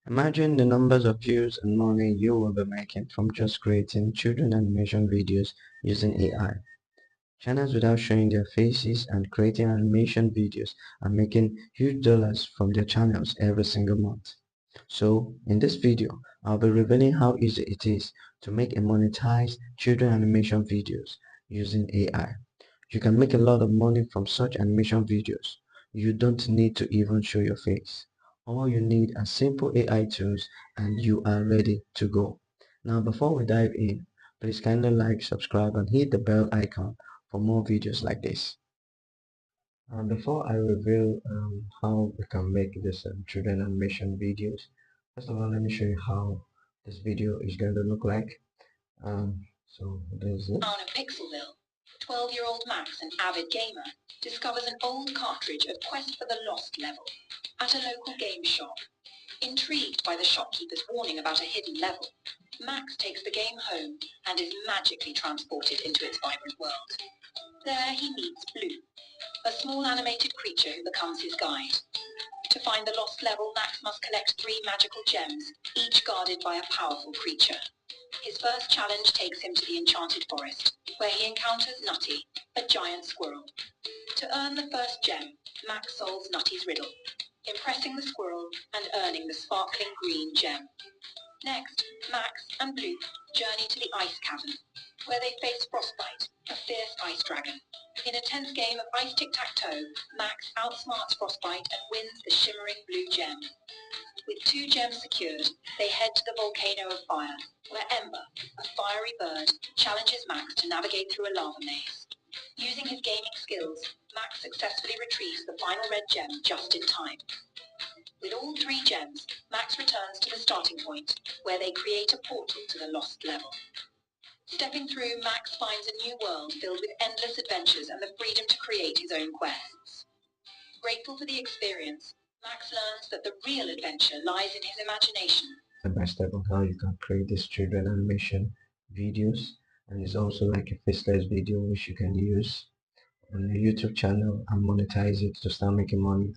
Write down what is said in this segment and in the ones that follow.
Imagine the numbers of views and money you will be making from just creating children animation videos using AI. Channels without showing their faces and creating animation videos are making huge dollars from their channels every single month. So, in this video, I'll be revealing how easy it is to make and monetize children animation videos using AI. You can make a lot of money from such animation videos. You don't need to even show your face. All you need are simple AI tools and you are ready to go. Now before we dive in, please kindly like, subscribe and hit the bell icon for more videos like this. Before I reveal how we can make this children animation videos, first of all let me show you how this video is going to look like. So there's it. Town of Pixelville, 12-year-old Max, an avid gamer, discovers an old cartridge of Quest for the Lost level at a local game shop. Intrigued by the shopkeeper's warning about a hidden level, Max takes the game home and is magically transported into its vibrant world. There he meets Blue, a small animated creature who becomes his guide. To find the lost level, Max must collect 3 magical gems, each guarded by a powerful creature. His first challenge takes him to the enchanted forest, where he encounters Nutty, a giant squirrel. To earn the first gem, Max solves Nutty's riddle, impressing the squirrel and earning the sparkling green gem. Next, Max and Blue journey to the ice cavern, where they face Frostbite, a fierce ice dragon. In a tense game of ice tic-tac-toe, Max outsmarts Frostbite and wins the shimmering blue gem. With 2 gems secured, they head to the volcano of fire, where Ember, a fiery bird, challenges Max to navigate through a lava maze. Using his gaming skills, Max successfully retrieves the final red gem just in time. With all 3 gems, Max returns to the starting point, where they create a portal to the lost level. Stepping through, Max finds a new world filled with endless adventures and the freedom to create his own quests. Grateful for the experience, Max learns that the real adventure lies in his imagination. Step by step on how you can create these children animation videos, and it's also like a faceless video which you can use on your YouTube channel and monetize it to start making money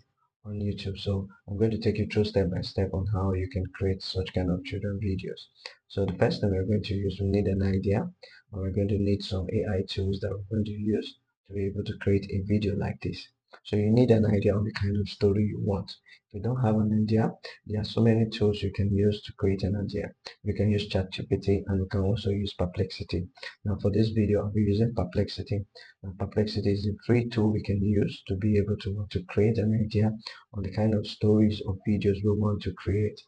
on YouTube. So I'm going to take you through step by step on how you can create such kind of children videos. So the first thing we're going to use, we need an idea, and we're going to need some AI tools that we're going to use to be able to create a video like this. So you need an idea of the kind of story you want. If you don't have an idea, there are so many tools you can use to create an idea. You can use ChatGPT and you can also use Perplexity. Now for this video, I'll be using Perplexity. Perplexity is a free tool we can use to be able to create an idea on the kind of stories or videos we want to create.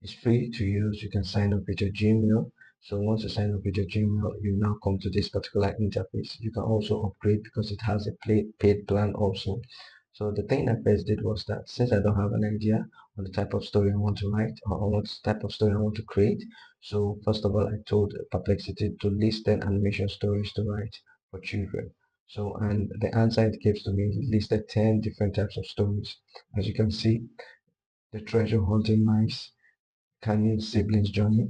It's free to use. You can sign up with your Gmail. So once you sign up with your Gmail, you now come to this particular interface. You can also upgrade because it has a paid plan also. So the thing I first did was that since I don't have an idea on the type of story I want to write or on what type of story I want to create, so first of all I told Perplexity to list 10 animation stories to write for children. So and the answer it gives to me it listed 10 different types of stories. As you can see, the treasure hunting mice, Canyon Siblings Journey,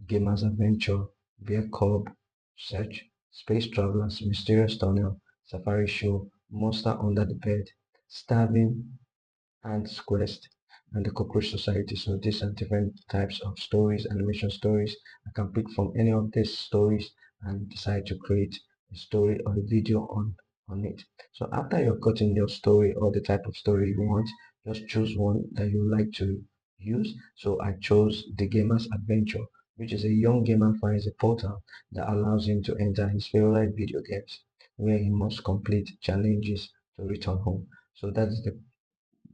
Gamer's Adventure, Bear Cub, Search, Space Travelers, Mysterious Tunnel, Safari Show, Monster Under the Bed, Starving, Ants Quest, and the Cockroach Society. So these are different types of stories, animation stories. I can pick from any of these stories and decide to create a story or a video on it. So after you've gotten your story or the type of story you want, just choose one that you like to use. So I chose The Gamer's Adventure, which is a young gamer finds a portal that allows him to enter his favorite video games, where he must complete challenges to return home. So that's the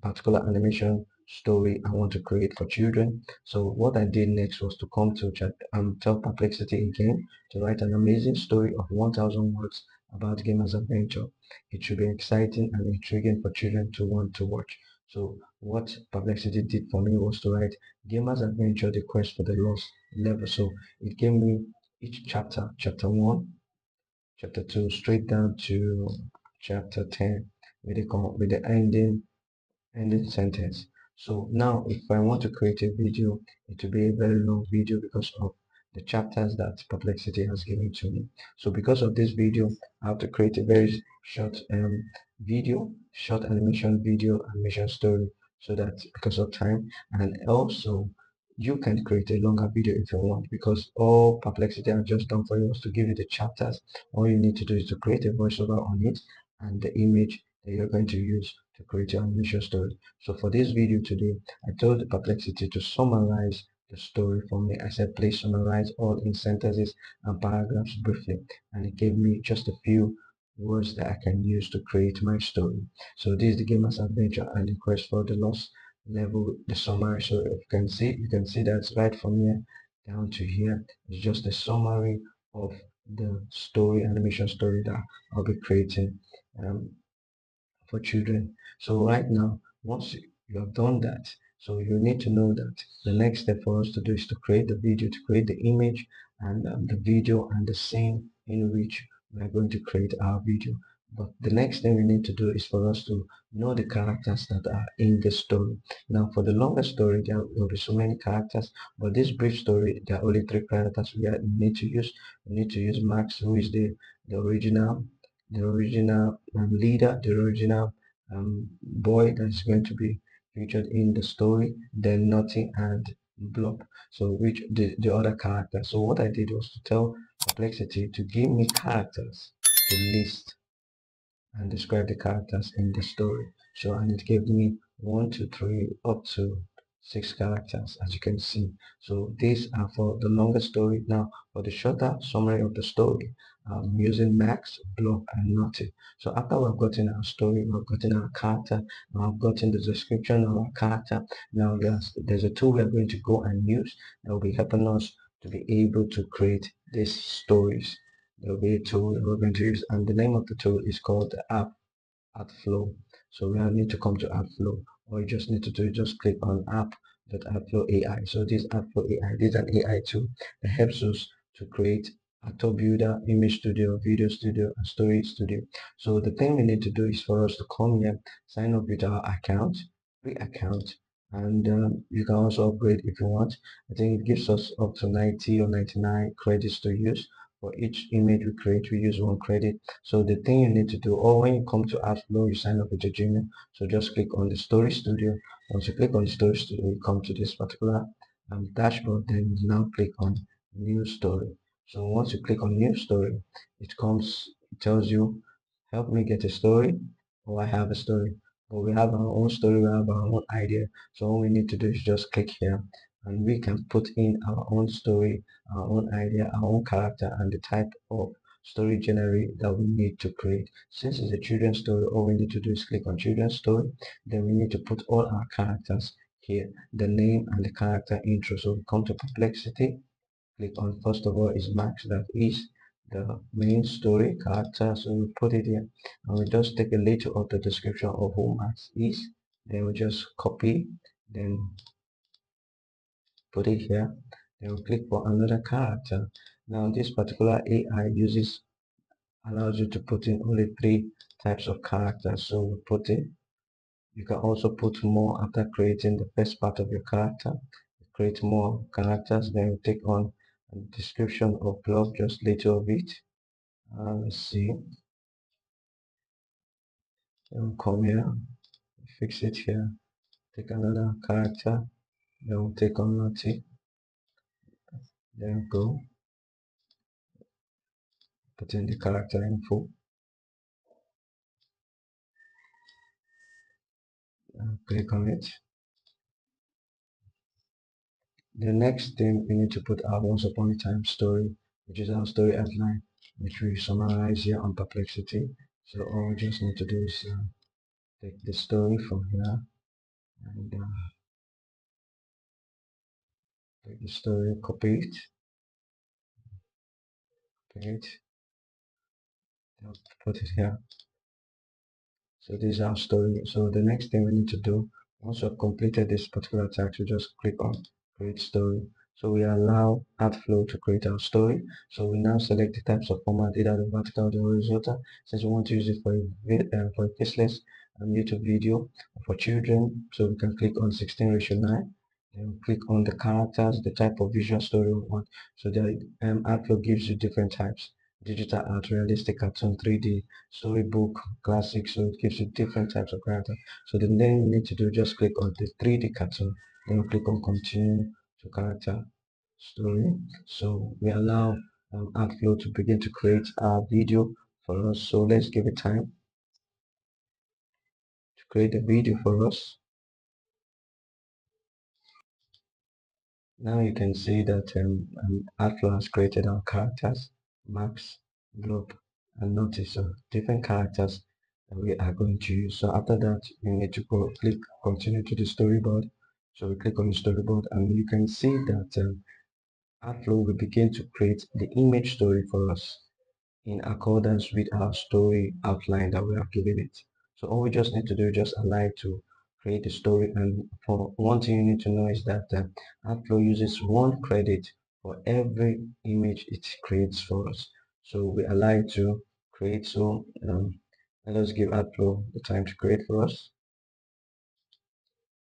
particular animation story I want to create for children. So what I did next was to come to tell Perplexity again to write an amazing story of 1000 words about Gamer's Adventure. It should be exciting and intriguing for children to want to watch. So what Perplexity did for me was to write Gamer's Adventure, the quest for the lost level. So it gave me each chapter, chapter 1, chapter 2, straight down to chapter 10 with the ending sentence. So now if I want to create a video, it will be a very long video because of the chapters that Perplexity has given to me. So because of this video, I have to create a very short video, short animation video, animation story. so that because of time. And also you can create a longer video if you want, because all Perplexity has just done for you was to give you the chapters. All you need to do is to create a voiceover on it and the image that you're going to use to create your animation story. So for this video today, I told Perplexity to summarize the story for me. I said please summarize all in sentences and paragraphs briefly, and it gave me just a few words that I can use to create my story. So this is the gamer's adventure and the quest for the lost level, the summary. So if you can see that's right from here down to here. It's just a summary of the story, animation story that I'll be creating. Um, for children. So right now, once you have done that, so you need to know that the next step for us to do is to create the video, to create the image and the video and the scene in which we are going to create our video. But the next thing we need to do is for us to know the characters that are in the story. Now, for the longer story, there will be so many characters, but this brief story, there are only three characters we need to use. We need to use Max, who is the original leader, the original boy that's going to be featured in the story, then Naughty and Blob. So which the other characters. So what I did was to tell Perplexity to give me characters to list and describe the characters in the story. So and it gave me one, two, three, up to six characters, as you can see. So these are for the longer story. Now for the shorter summary of the story, I'm using Max, Block, and Naughty. So after we've gotten our story, we've gotten our character, now I've gotten the description of our character. Now there's a tool we're going to go and use that will be helping us to be able to create these stories. There will be a tool that we're going to use, and the name of the tool is called the app flow. So we need to come to app flow. All you just need to do is just click on app.appflow AI. So this appflow AI, this is an AI tool that helps us to create actor builder, image studio, video studio, and story studio. So the thing we need to do is for us to come here, sign up with our account, free account, and you can also upgrade if you want. I think it gives us up to 90 or 99 credits to use. For each image we create, we use one credit. So the thing you need to do, or when you come to AdFlow, you sign up with your Gmail. So just click on the Story Studio. Once you click on the Story Studio, you come to this particular dashboard. Then you now click on New Story. So once you click on New Story, it tells you, help me get a story, or I have a story. But we have our own story, we have our own idea. So all we need to do is just click here, and we can put in our own story, our own idea, our own character, and the type of story generally that we need to create. Since it's a children's story, all we need to do is click on children's story. Then we need to put all our characters here, the name and the character intro. So we come to Perplexity, click on first of all is Max, that is the main story character. So we put it here, and we just take a little of the description of who Max is. Then we just copy, then put it here. Then we click for another character. Now this particular AI allows you to put in only three types of characters. So we put it. You can also put more after creating the first part of your character. Create more characters, then you take on a description of blog, just little of it. Let's see. Then we'll come here, fix it here. Take another character, then we'll take on Naughty. Then go, put in the character info, click on it. The next thing we need to put our once upon a time story, which is our story outline, which we summarize here on Perplexity. So all we just need to do is take the story from here and take the story, copy it, then put it here. So this is our story. So the next thing we need to do, once we have completed this particular task, we just click on create story. So we allow AdFlow to create our story. So we now select the types of format, either the vertical or the horizontal, since we want to use it for a faceless YouTube video for children. So we can click on 16:9. Then click on the characters, the type of visual story we want. So the AdFlow gives you different types. digital art, realistic cartoon, 3D, storybook, classic, so it gives you different types of character. So then you need to do just click on the 3D cartoon, then click on continue to character story. So we allow Artflow to begin to create our video for us. So let's give it time to create a video for us. Now you can see that Artflow has created our characters, Max, Globe, and Notice. So different characters that we are going to use. So after that, you need to go click continue to the storyboard. So we click on the storyboard and you can see that Artflow will begin to create the image story for us in accordance with our story outline that we have given it. So all we just need to do is just allow it to create a story. And for one thing you need to know is that Artflow uses 1 credit for every image it creates for us. So we allow it to create. So let us give Artflow the time to create for us.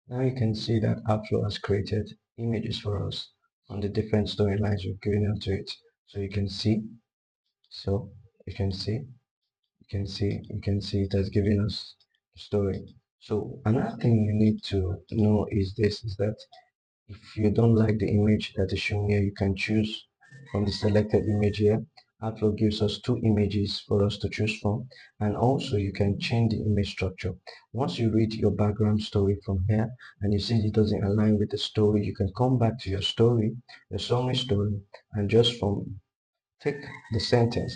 Now you can see that Artflow has created images for us on the different storylines we've given into it. So you can see, so you can see you can see it has given us the story. So another thing you need to know is this, is that if you don't like the image that is shown here, you can choose from the selected image here. Artflow gives us 2 images for us to choose from, and also you can change the image structure. Once you read your background story from here and you see it doesn't align with the story, you can come back to your story, your summary story, and just from take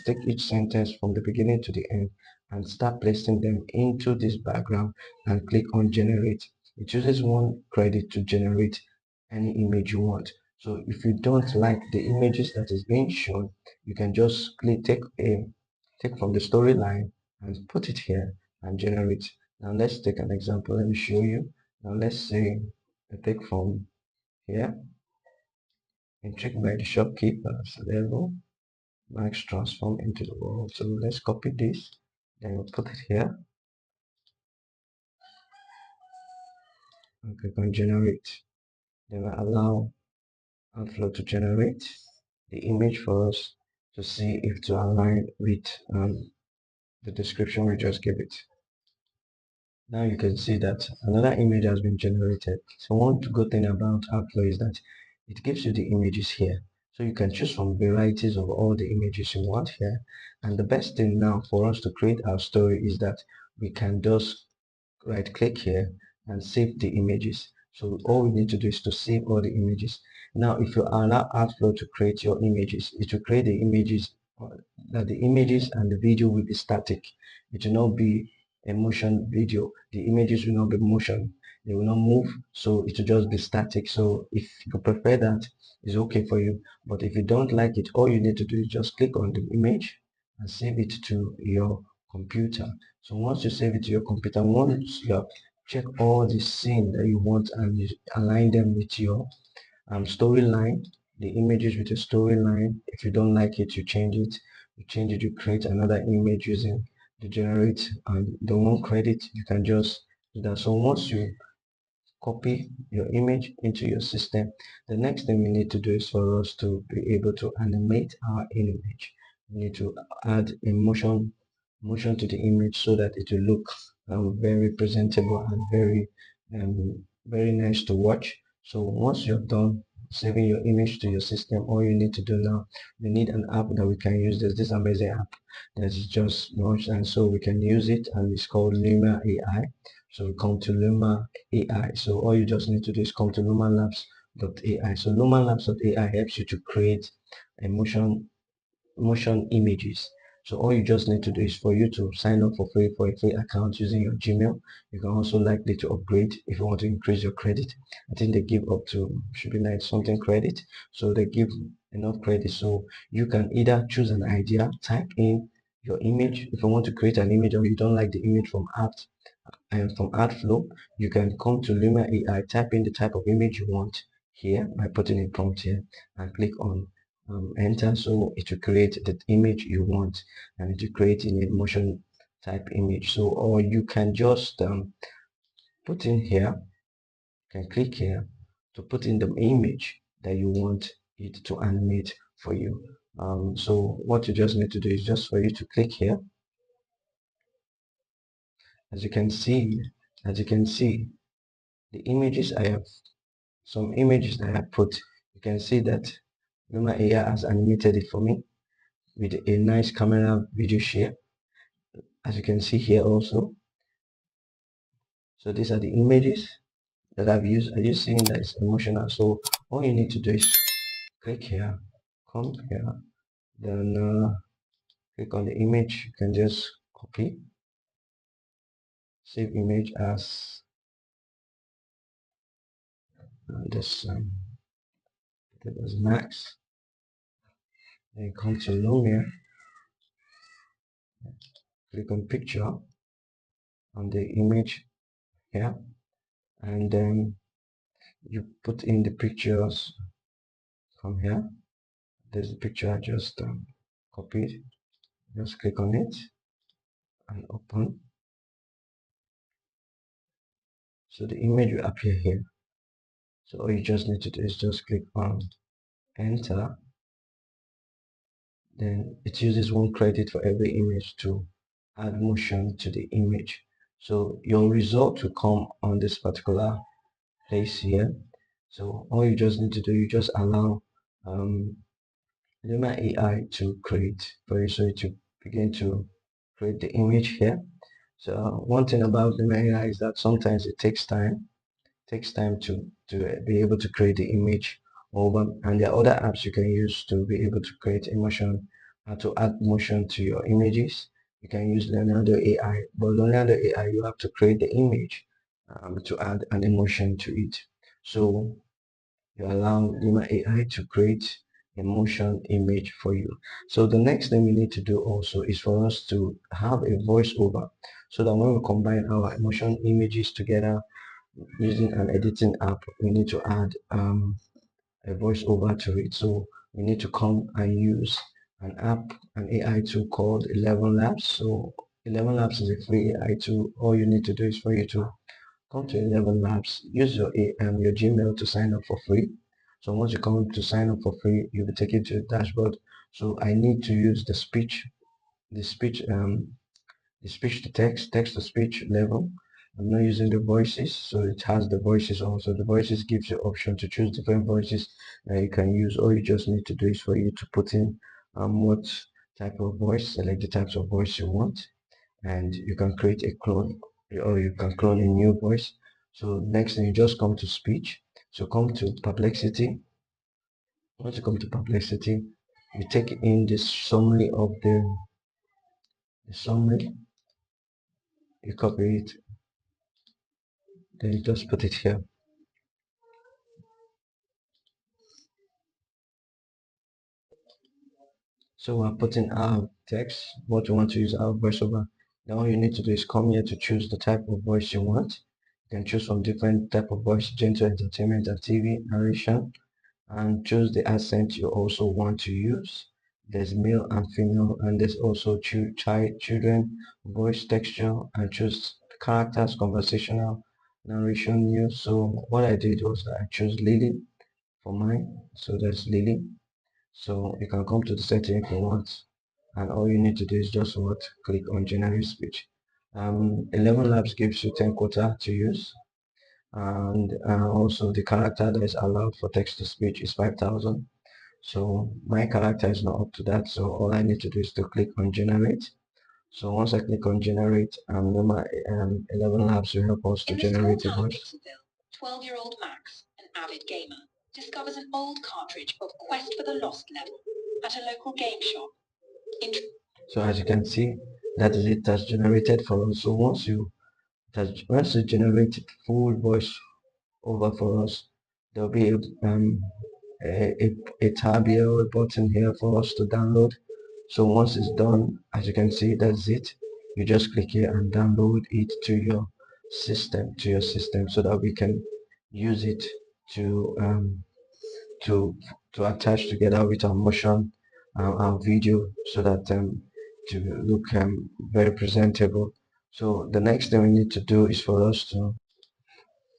take each sentence from the beginning to the end and start placing them into this background and click on generate. It uses 1 credit to generate any image you want. So if you don't like the images that is being shown, you can just take from the storyline and put it here and generate. Now let's take an example. Let me show you. Now let's say I take from here, intrigued by the shopkeeper's level. Max transform into the world. So let's copy this, then we'll put it here and click on generate. Then we'll allow Outflow to generate the image for us to see if to align with the description we just gave it. Now you can see that another image has been generated. So one good thing about Outflow is that it gives you the images here. So you can choose from varieties of all the images you want here. And the best thing now for us to create our story is that we can just right click here and save the images. So all we need to do is to save all the images. Now if you allow Artflow to create your images, it will create the images, that the images and the video will be static. It will not be a motion video. The images will not be motion, they will not move, so it will just be static. So if you prefer that, it's okay for you. But if you don't like it, all you need to do is just click on the image and save it to your computer. So once you save it to your computer, once you have checked all the scene that you want and you align them with your storyline, the images with your storyline, if you don't like it, you create another image using the generate and the 1 credit, you can just do that. So once you copy your image into your system, the next thing we need to do is for us to be able to animate our image. We need to add a motion to the image so that it will look very presentable and very nice to watch. So once you're done saving your image to your system, all you need to do now, we need an app that we can use. There's this amazing app that is just launched, and so we can use it, and it's called Luma AI. So we come to Luma AI. So all you just need to do is come to lumalabs.ai. So lumalabs.ai helps you to create a motion images. So all you just need to do is for you to sign up for free for a free account using your Gmail. You can also likely to upgrade if you want to increase your credit. I think they give up to should be like something credit. So they give enough credit so you can either choose an idea, type in your image. If you want to create an image or you don't like the image from art and from Artflow, you can come to Luma AI, type in the type of image you want here by putting a prompt here and click on enter. So it will create the image you want and it will create in a motion type image. So or you can just put in here, can click here to put in the image that you want it to animate for you. So what you just need to do is just for you to click here. As you can see, the images I have, some images that I have put, you can see that Luma AI has animated it for me with a nice camera video share, as you can see here also. So these are the images that I've used. Are you seeing that it's emotional? So all you need to do is click here, come here, then click on the image. You can just copy, save image as this that was max. Then come to Lumia, click on picture on the image here, and then you put in the pictures from here. There's the picture I just copied. Just click on it and open. So the image will appear here. So all you just need to do is just click on enter. Then it uses 1 credit for every image to add motion to the image. So your result will come on this particular place here. So all you just need to do, you just allow Luma AI to create for you, so to begin to create the image here. So one thing about Luma AI is that sometimes it takes time to be able to create the image over, and there are other apps you can use to be able to create emotion, to add motion to your images. You can use Leonardo AI, but Leonardo AI you have to create the image to add an emotion to it. So you allow Lima AI to create a motion image for you. So the next thing we need to do also is for us to have a voiceover, so that when we combine our emotion images together using an editing app, we need to add a voiceover to it. So we need to come and use an app, an AI tool called 11 Labs. So 11 Labs is a free AI tool. All you need to do is for you to come to 11 Labs, use your Gmail to sign up for free. So once you come to sign up for free, you'll be taken to the dashboard. So I need to use the speech the speech to text, text to speech level. I'm not using the voices, so it has the voices also. The voices gives you option to choose different voices that you can use. All you just need to do is for you to put in what type of voice, select the types of voice you want, and you can create a clone, or you can clone a new voice. So next thing, you just come to speech. So come to perplexity. Once you come to perplexity, you take in the summary of the summary, you copy it, then you just put it here. So we're putting our text, what you want to use our voiceover. Now all you need to do is come here to choose the type of voice you want. You can choose from different type of voice, gentle entertainment and TV, narration, and choose the accent you also want to use. There's male and female, and there's also children, voice texture, and choose characters, conversational, narration, news. So what I did was I chose Lily for mine. So that's Lily. So you can come to the setting if you want, and all you need to do is just what, click on generate speech. 11 Labs gives you 10 quota to use, and also the character that is allowed for text to speech is 5,000. So my character is not up to that, so all I need to do is to click on generate. So once I click on generate, my 11 Labs will help us to generate a voice. 12-year-old Max, an avid gamer, discovers an old cartridge of Quest for the Lost level at a local game shop. So as you can see, that is it has generated for us. So once you generate full voice over for us, there'll be a tab here or a button here for us to download. So once it's done, as you can see, that's it. You just click here and download it to your system, so that we can use it to to to attach together with our motion, our video, so that to look very presentable. So the next thing we need to do is for us to,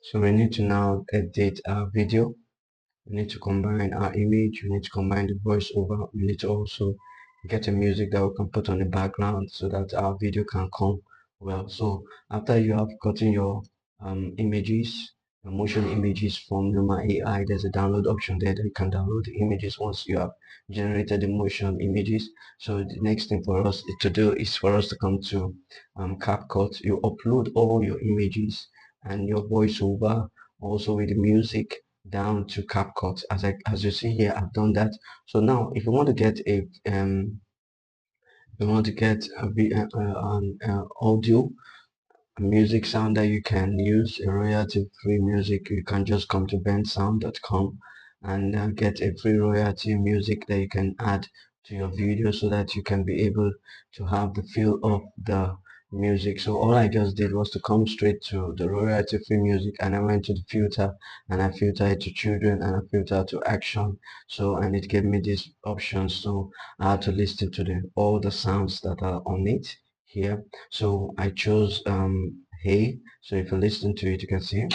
so we need to now edit our video. We need to combine our image, we need to combine the voiceover, we need to also get a music that we can put on the background so that our video can come well. So after you have gotten your images, motion images from Luma AI, there's a download option there that you can download the images once you have generated the motion images. So the next thing for us to do is for us to come to CapCut. You upload all your images and your voiceover also with the music down to CapCut. As you see here, I've done that. So now if you want to get a an audio music sound that you can use, a royalty free music, you can just come to bandsound.com and get a free royalty music that you can add to your video so that you can be able to have the feel of the music. So all I just did was to come straight to the royalty free music, and I went to the filter and I filter it to children and I filter to action. So and it gave me these options, so I had to listen to all the sounds that are on it here. So I chose hey. So if you listen to it, you can see.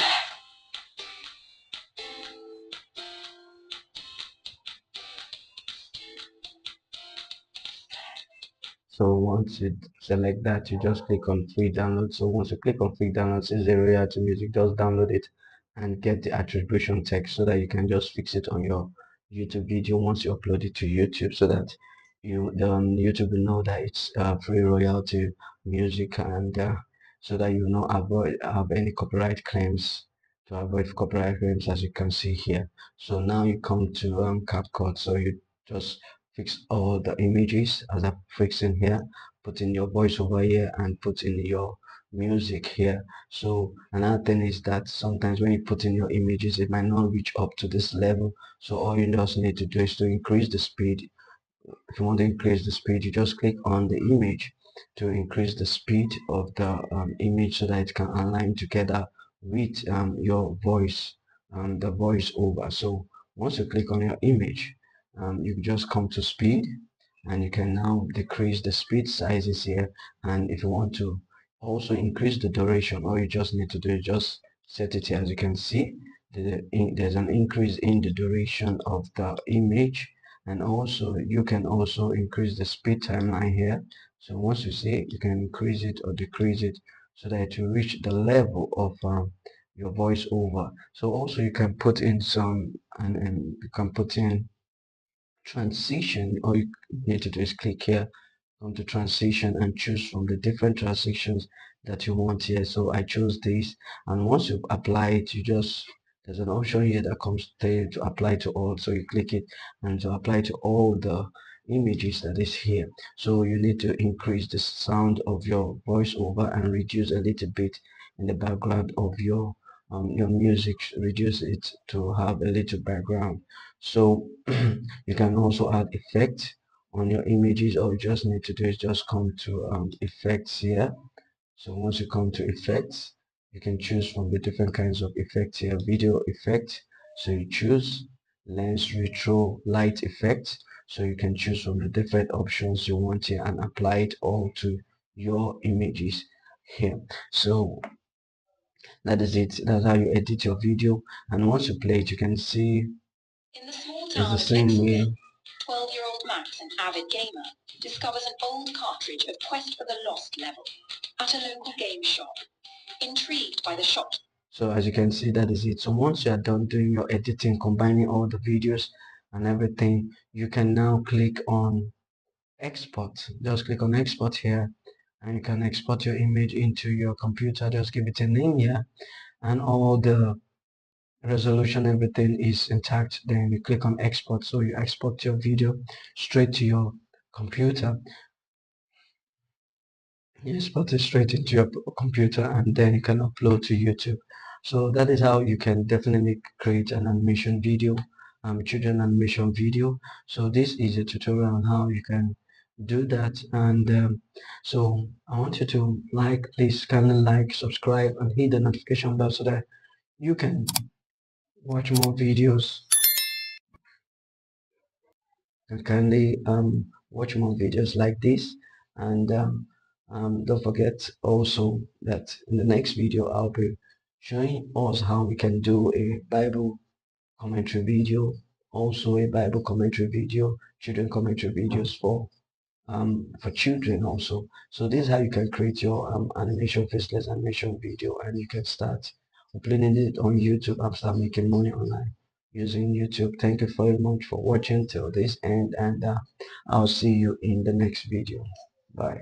So once you select that, you just click on free download. So once you click on free download, since the royalty music, just download it and get the attribution text so that you can just fix it on your YouTube video once you upload it to YouTube, so that YouTube will know that it's free royalty music, and so that you not avoid have any copyright claims, to avoid copyright claims, as you can see here. So now you come to CapCut. So you just fix all the images as I fix in here, put in your voice over here and put in your music here. So another thing is that sometimes when you put in your images, it might not reach up to this level. So all you just need to do is to increase the speed. If you want to increase the speed, you just click on the image to increase the speed of the image so that it can align together with your voice, the voice over. So once you click on your image, you just come to speed, and you can now decrease the speed sizes here. And if you want to also increase the duration, all you just need to do is just set it here. As you can see, there's an increase in the duration of the image, and also you can also increase the speed timeline here. So once you see it, you can increase it or decrease it so that it will reach the level of your voiceover. So also you can put in some, and you can put in transition. All you need to do is click here on the transition and choose from the different transitions that you want here. So I chose this, and once you apply it, you just, there's an option here that comes there to apply to all. So you click it and to apply to all the images that is here. So you need to increase the sound of your voiceover and reduce a little bit in the background of your music, reduce it to have a little background. So you can also add effect on your images. All you just need to do is just come to effects here. So once you come to effects, you can choose from the different kinds of effects here. Video effect, so you choose lens retro light effect, so you can choose from the different options you want here and apply it all to your images here. So that is it. That's how you edit your video, and once you play it, you can see In the small it's town the of same way. 12-year-old Max, an avid gamer, discovers an old cartridge of Quest for the Lost level at a local game shop. Intrigued by the shop. So as you can see, that is it. So once you are done doing your editing, combining all the videos and everything, you can now click on export. Just click on export here, and you can export your image into your computer. Just give it a name here, and all the resolution, everything is intact. Then you click on export. So you export your video straight to your computer. You export it straight into your computer, and then you can upload to YouTube. So that is how you can definitely create an animation video, children animation video. So this is a tutorial on how you can do that. And so I want you to please kindly like, subscribe, and hit the notification bell so that you can watch more videos, and kindly watch more videos like this. And don't forget also that in the next video I'll be showing us how we can do a Bible commentary video, also a Bible commentary video, children commentary videos for children also. So this is how you can create your animation, faceless animation video, and you can start uploading it on YouTube and start making money online using YouTube. Thank you very much for watching till this end, and I'll see you in the next video. Bye.